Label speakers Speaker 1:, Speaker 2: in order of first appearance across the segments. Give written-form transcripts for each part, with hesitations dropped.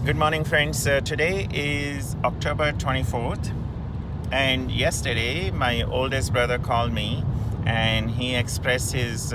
Speaker 1: Good morning, friends. Today is October 24th, and yesterday my oldest brother called me and he expressed his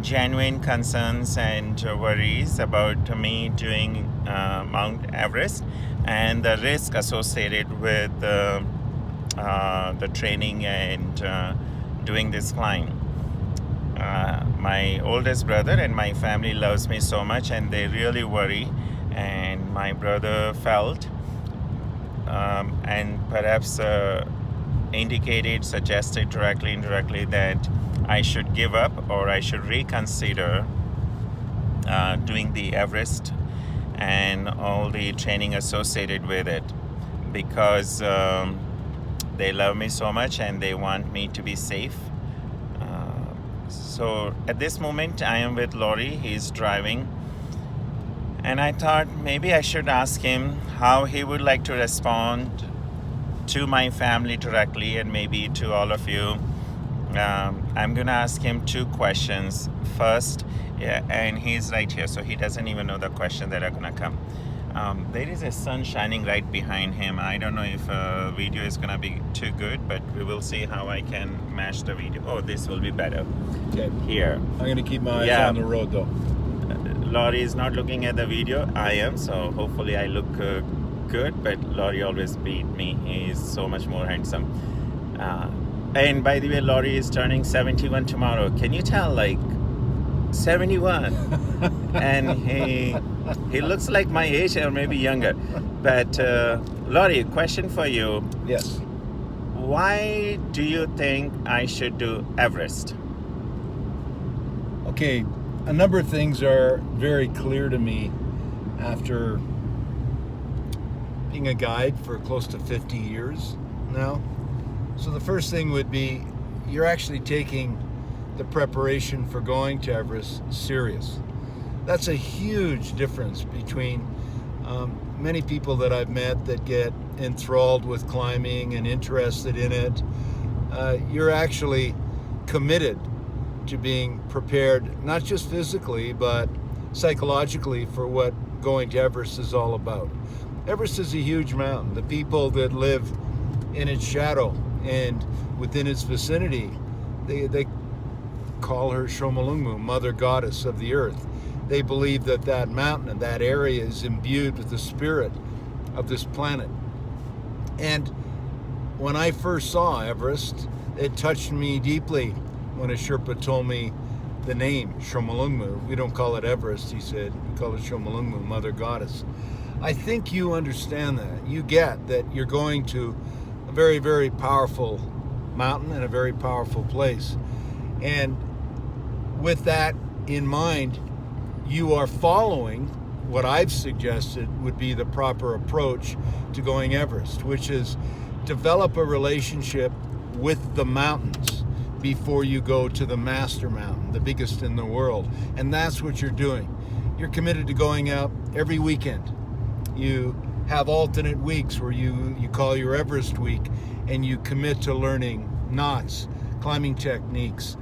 Speaker 1: genuine concerns and worries about me doing Mount Everest and the risk associated with the training and doing this climb. My oldest brother and my family loves me so much and they really worry, and my brother felt and perhaps indicated, suggested directly, indirectly that I should give up or I should reconsider doing the Everest and all the training associated with it, because they love me so much and they want me to be safe. So at this moment I am with Laurie, he's driving, and I thought maybe I should ask him how he would like to respond to my family directly and maybe to all of you. I'm gonna ask him two questions. First, yeah, and he's right here, so he doesn't even know the question that are gonna come. There is a sun shining right behind him. I don't know if video is gonna be too good, but we will see how I can match the video. Oh, this will be better.
Speaker 2: Okay.
Speaker 1: Here.
Speaker 2: I'm going to keep my eyes on the road, though.
Speaker 1: Laurie is not looking at the video. I am, so hopefully I look good, but Laurie always beat me. He is so much more handsome. And by the way, Laurie is turning 71 tomorrow. Can you tell, like, 71? And he looks like my age or maybe younger. But Laurie, question for you.
Speaker 2: Yes.
Speaker 1: Why do you think I should do Everest?
Speaker 2: Okay, a number of things are very clear to me after being a guide for close to 50 years now. So the first thing would be you're actually taking the preparation for going to Everest serious. That's a huge difference between many people that I've met that get enthralled with climbing and interested in it. You're actually committed to being prepared, not just physically, but psychologically for what going to Everest is all about. Everest is a huge mountain. The people that live in its shadow and within its vicinity, they call her Shomolungmu, Mother Goddess of the Earth. They believe that that mountain and that area is imbued with the spirit of this planet. And when I first saw Everest, it touched me deeply when a Sherpa told me the name Shomolungmu. We don't call it Everest, he said. We call it Shomolungmu, Mother Goddess. I think you understand that. You get that you're going to a very, very powerful mountain and a very powerful place. And with that in mind, you are following what I've suggested would be the proper approach to going Everest, which is develop a relationship with the mountains before you go to the master mountain, the biggest in the world. And that's what you're doing. You're committed to going out every weekend. You have alternate weeks where you call your Everest week, and you commit to learning knots, climbing techniques,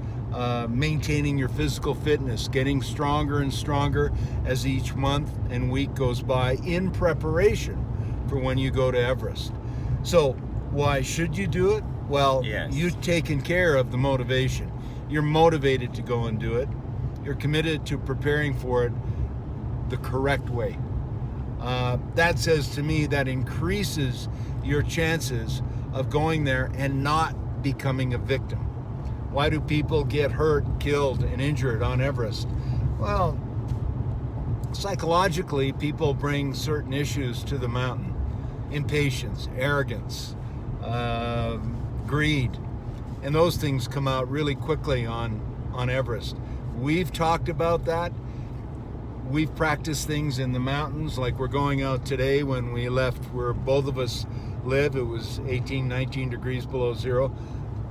Speaker 2: maintaining your physical fitness, getting stronger and stronger as each month and week goes by in preparation for when you go to Everest. So why should you do it? Well,
Speaker 1: Yes.
Speaker 2: You've taken care of the motivation. You're motivated to go and do it. You're committed to preparing for it the correct way. That says to me that increases your chances of going there and not becoming a victim. Why do people get hurt, killed, and injured on Everest? Well, psychologically, people bring certain issues to the mountain. Impatience, arrogance, greed, and those things come out really quickly on Everest. We've talked about that. We've practiced things in the mountains, like we're going out today. When we left where both of us live, it was 18, 19 degrees below zero.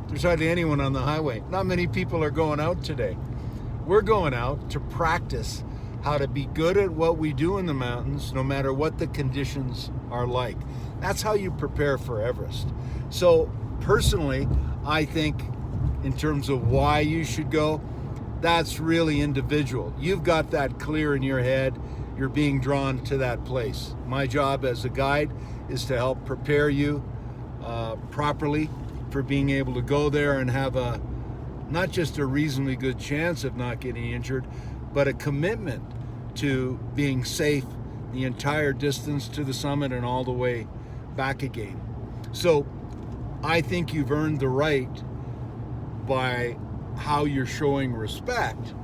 Speaker 2: There's hardly anyone on the highway. Not many people are going out today. We're going out to practice how to be good at what we do in the mountains, no matter what the conditions are like. That's how you prepare for Everest. So personally, I think in terms of why you should go, that's really individual. You've got that clear in your head. You're being drawn to that place. My job as a guide is to help prepare you properly for being able to go there and have not just a reasonably good chance of not getting injured, but a commitment to being safe the entire distance to the summit and all the way back again. So I think you've earned the right by how you're showing respect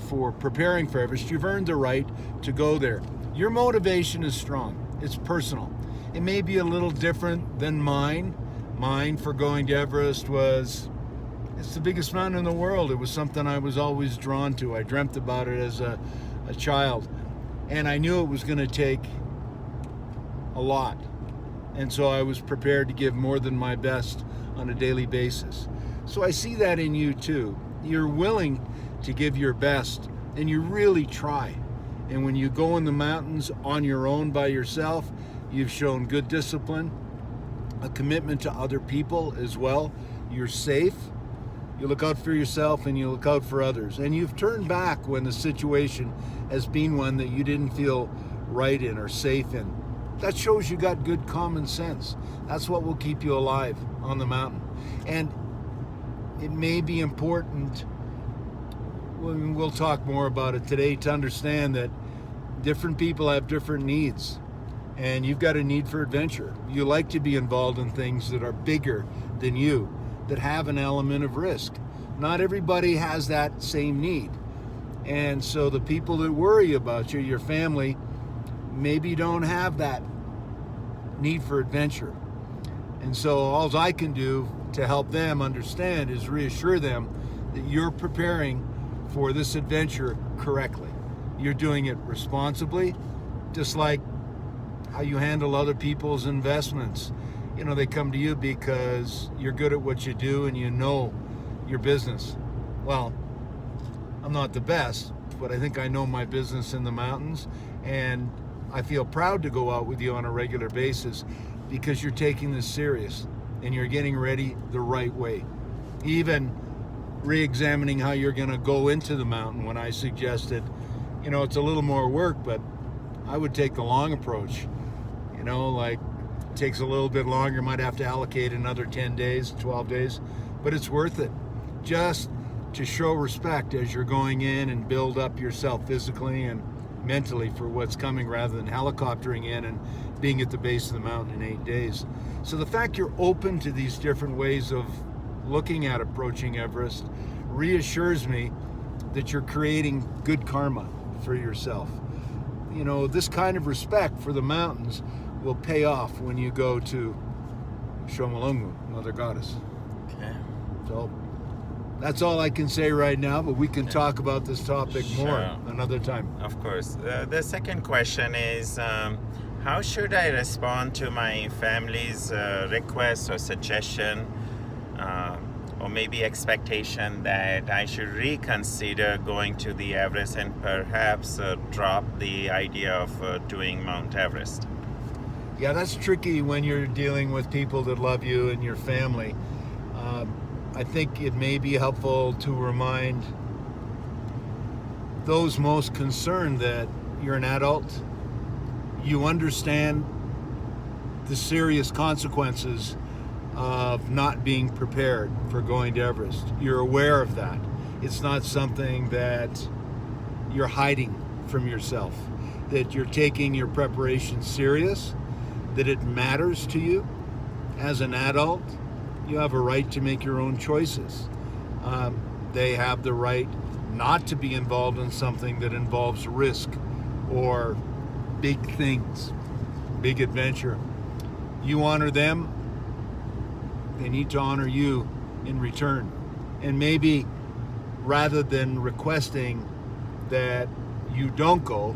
Speaker 2: for preparing for Everest. You've earned the right to go there. Your motivation is strong. It's personal. It may be a little different than mine. Mine for going to Everest it's the biggest mountain in the world. It was something I was always drawn to. I dreamt about it as a child. And I knew it was going to take a lot. And so I was prepared to give more than my best on a daily basis. So I see that in you too. You're willing to give your best, and you really try. And when you go in the mountains on your own by yourself, you've shown good discipline, a commitment to other people as well. You're safe. You look out for yourself and you look out for others. And you've turned back when the situation has been one that you didn't feel right in or safe in. That shows you got good common sense. That's what will keep you alive on the mountain. And it may be important, we'll talk more about it today, to understand that different people have different needs. And you've got a need for adventure. You like to be involved in things that are bigger than you, that have an element of risk. Not everybody has that same need. And so the people that worry about you, your family, maybe don't have that need for adventure. And so all I can do to help them understand is reassure them that you're preparing for this adventure correctly. You're doing it responsibly, just like how you handle other people's investments. They come to you because you're good at what you do and you know your business. Well, I'm not the best, but I think I know my business in the mountains, and I feel proud to go out with you on a regular basis because you're taking this serious and you're getting ready the right way. Even re-examining how you're going to go into the mountain when I suggested, it's a little more work, but I would take the long approach. Like it takes a little bit longer, might have to allocate another 10 days, 12 days, but it's worth it. Just to show respect as you're going in and build up yourself physically and mentally for what's coming, rather than helicoptering in and being at the base of the mountain in 8 days. So the fact you're open to these different ways of looking at approaching Everest reassures me that you're creating good karma for yourself. This kind of respect for the mountains will pay off when you go to Shomalungu, Mother Goddess.
Speaker 1: Okay.
Speaker 2: So that's all I can say right now, but we can talk about this topic more another time.
Speaker 1: Of course. The second question is, how should I respond to my family's request or suggestion, or maybe expectation that I should reconsider going to the Everest and perhaps drop the idea of doing Mount Everest?
Speaker 2: Yeah, that's tricky when you're dealing with people that love you and your family. I think it may be helpful to remind those most concerned that you're an adult. You understand the serious consequences of not being prepared for going to Everest. You're aware of that. It's not something that you're hiding from yourself, that you're taking your preparation serious, that it matters to you. As an adult, you have a right to make your own choices. They have the right not to be involved in something that involves risk or big things, big adventure. You honor them, they need to honor you in return. And maybe rather than requesting that you don't go,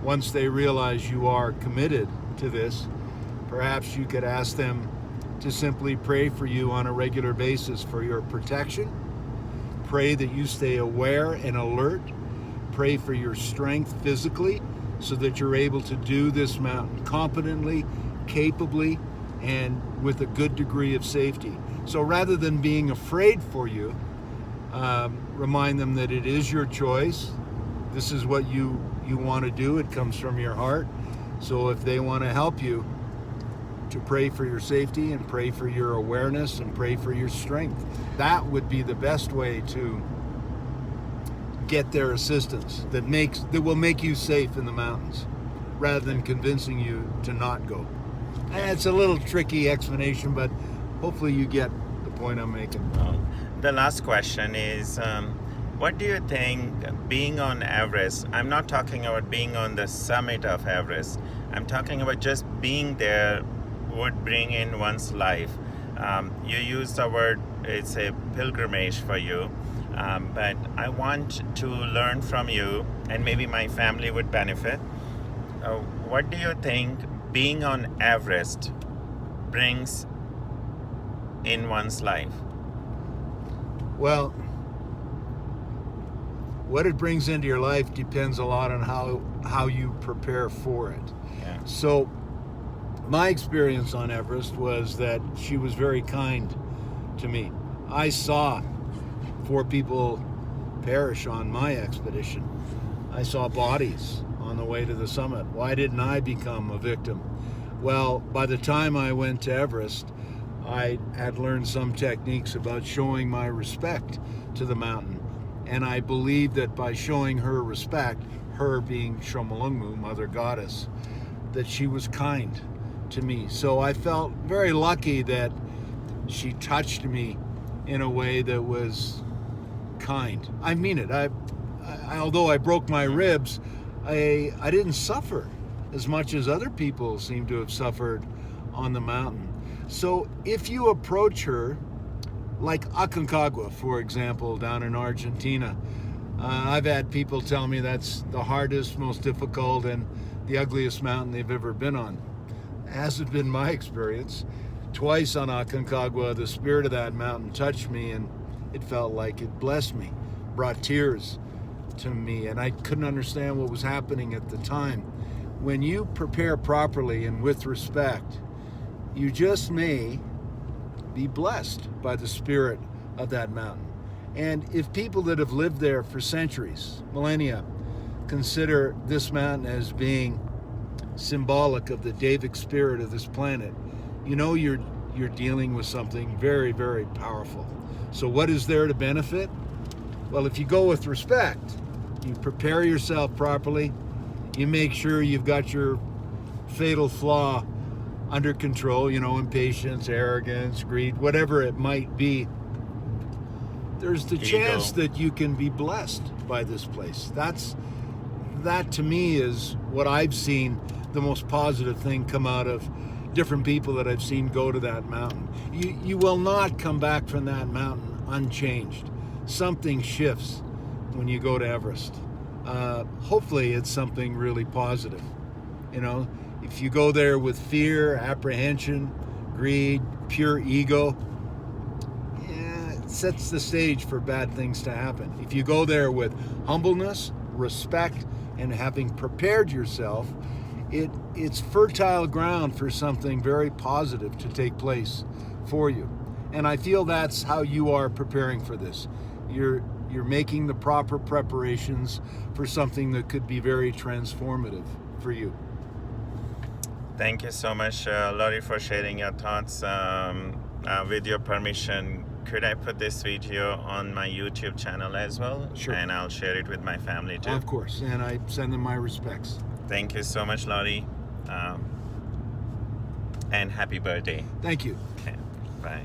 Speaker 2: once they realize you are committed to this, perhaps you could ask them to simply pray for you on a regular basis for your protection. Pray that you stay aware and alert. Pray for your strength physically so that you're able to do this mountain competently, capably, and with a good degree of safety. So rather than being afraid for you, Remind them that it is your choice. This is what you want to do. It comes from your heart. So if they want to help you, to pray for your safety and pray for your awareness and pray for your strength. That would be the best way to get their assistance that will make you safe in the mountains rather than convincing you to not go. And it's a little tricky explanation, but hopefully you get the point I'm making.
Speaker 1: The last question is, what do you think being on Everest, I'm not talking about being on the summit of Everest, I'm talking about just being there would bring in one's life? You use the word, it's a pilgrimage for you, but I want to learn from you, and maybe my family would benefit. What do you think being on Everest brings in one's life?
Speaker 2: Well, what it brings into your life depends a lot on how you prepare for it.
Speaker 1: Yeah.
Speaker 2: So my experience on Everest was that she was very kind to me. I saw 4 people perish on my expedition. I saw bodies on the way to the summit. Why didn't I become a victim? Well, by the time I went to Everest, I had learned some techniques about showing my respect to the mountain. And I believe that by showing her respect, her being Shomolungmu, Mother Goddess, that she was kind to me. So I felt very lucky that she touched me in a way that was kind. I mean it. Although I broke my ribs, I didn't suffer as much as other people seem to have suffered on the mountain. So if you approach her, like Aconcagua, for example, down in Argentina, I've had people tell me that's the hardest, most difficult, and the ugliest mountain they've ever been on. Hasn't been my experience. Twice on Aconcagua, the spirit of that mountain touched me, and it felt like it blessed me, brought tears to me, and I couldn't understand what was happening at the time. When you prepare properly and with respect, you just may be blessed by the spirit of that mountain. And if people that have lived there for centuries, millennia, consider this mountain as being symbolic of the Devic spirit of this planet, you know you're dealing with something very, very powerful. So what is there to benefit? Well, if you go with respect, you prepare yourself properly, you make sure you've got your fatal flaw under control, impatience, arrogance, greed, whatever it might be, there's the chance that you can be blessed by this place. That to me is what I've seen the most positive thing come out of different people that I've seen go to that mountain. You will not come back from that mountain unchanged. Something shifts when you go to Everest. Hopefully it's something really positive. If you go there with fear, apprehension, greed, pure ego, it sets the stage for bad things to happen. If you go there with humbleness, respect, and having prepared yourself, it's fertile ground for something very positive to take place for you. And I feel that's how you are preparing for this. You're making the proper preparations for something that could be very transformative for you.
Speaker 1: Thank you so much, Laurie, for sharing your thoughts. With your permission, could I put this video on my YouTube channel as well?
Speaker 2: Sure.
Speaker 1: And I'll share it with my family too.
Speaker 2: Of course, and I send them my respects.
Speaker 1: Thank you so much, Laurie. And happy birthday.
Speaker 2: Thank you.
Speaker 1: Okay, bye.